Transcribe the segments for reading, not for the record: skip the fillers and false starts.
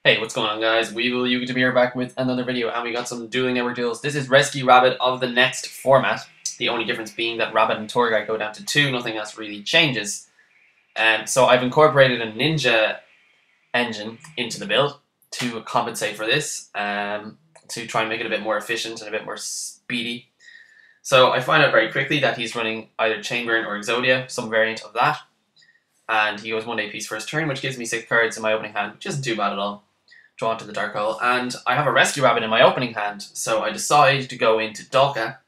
Hey, what's going on, guys? Weevil you to be here back with another video, and we got some Dueling Network Duels. This is Rescue Rabbit of the next format. The only difference being that Rabbit and Tour Guide go down to 2, nothing else really changes. So I've incorporated a ninja engine into the build to compensate for this, to try and make it a bit more efficient and a bit more speedy. So I find out very quickly that he's running either Chainburn or Exodia, some variant of that. And he goes 1-day piece first turn, which gives me 6 cards in my opening hand, which isn't too bad at all. Drawn to the Dark Hole, and I have a Rescue Rabbit in my opening hand, so I decide to go into Dolkka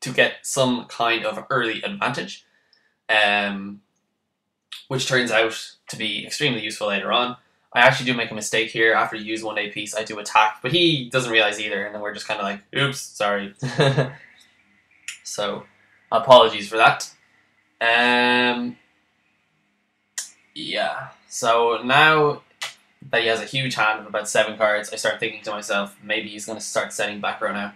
to get some kind of early advantage, which turns out to be extremely useful later on. I actually do make a mistake here. After you use 1-day piece, I do attack, but he doesn't realize either, and then we're just kind of like, oops, sorry. So, apologies for that. Yeah, so now that he has a huge hand of about 7 cards, I start thinking to myself, maybe he's going to start setting back row now.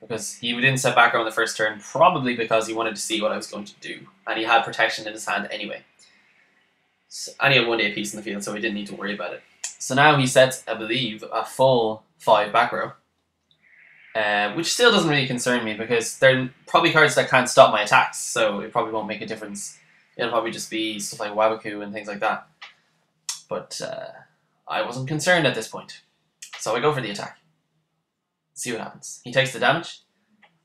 Because he didn't set back row on the first turn, probably because he wanted to see what I was going to do. And he had protection in his hand anyway. So, and he had 1-day piece in the field, so we didn't need to worry about it. So now he sets, I believe, a full 5 back row. Which still doesn't really concern me, because they're probably cards that can't stop my attacks, so it probably won't make a difference. It'll probably just be stuff like Wabaku and things like that. But I wasn't concerned at this point. So I go for the attack. See what happens. He takes the damage.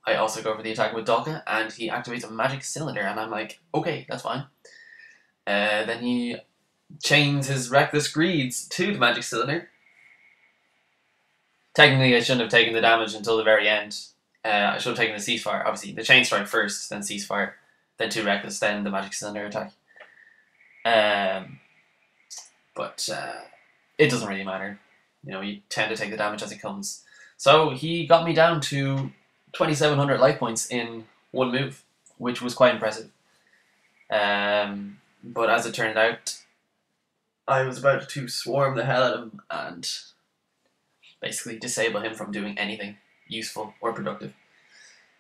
I also go for the attack with Dolkka, and he activates a magic cylinder, and I'm like, okay, that's fine. Then he chains his Reckless Greeds to the magic cylinder. Technically, I shouldn't have taken the damage until the very end. I should have taken the ceasefire. Obviously, the chain strike first, then ceasefire, then 2 Reckless, then the magic cylinder attack. But it doesn't really matter. You know, you tend to take the damage as it comes. So he got me down to 2,700 life points in one move, which was quite impressive. But as it turned out, I was about to swarm the hell out of him and basically disable him from doing anything useful or productive.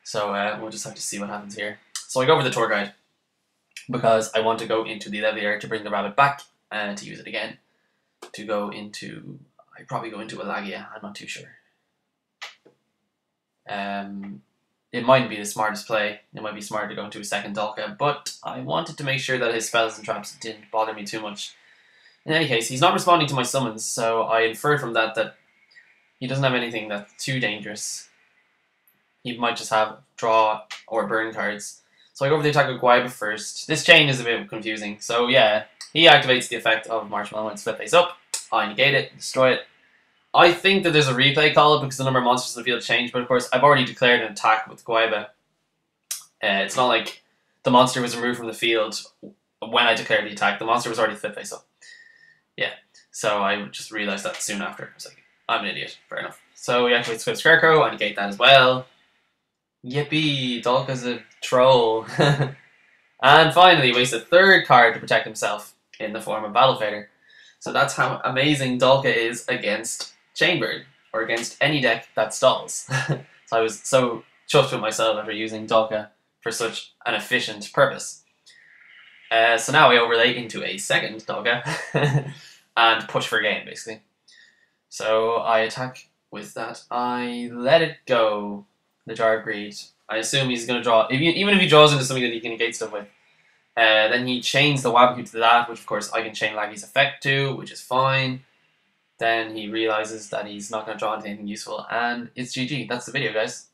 So we'll just have to see what happens here. So I go for the Tour Guide, because I want to go into the Leviair to bring the rabbit back and to use it again. To go into, I'd probably go into Alagia, I'm not too sure. It might be the smartest play. It might be smart to go into a second Dolkka, but I wanted to make sure that his spells and traps didn't bother me too much. In any case, he's not responding to my summons, so I inferred from that that he doesn't have anything that's too dangerous. He might just have draw or burn cards. So I go for the attack with Guaiba first. This chain is a bit confusing, so yeah. He activates the effect of Marshmallow when it's flip face up. I negate it, destroy it. I think that there's a replay call because the number of monsters in the field changed, but of course I've already declared an attack with Guaiba. It's not like the monster was removed from the field when I declared the attack. The monster was already flip face up. Yeah, so I just realised that soon after. I was like, I'm an idiot, fair enough. So we activate Swift Scarecrow, I negate that as well. Yippee, Dolkka's a troll. And finally, he wastes a 3rd card to protect himself in the form of Battle Fader. So that's how amazing Dolkka is against Chainbird, or against any deck that stalls. So I was so chuffed with myself after using Dolkka for such an efficient purpose. So now I overlay into a second Dolkka and push for game, basically. So I attack with that. I let it go. The Jar of Greed. I assume he's going to draw, even if he draws into something that he can negate stuff with. Then he chains the Wabaku to that, which of course I can chain Laggy's effect to, which is fine. Then he realizes that he's not going to draw into anything useful, and it's GG. That's the video, guys.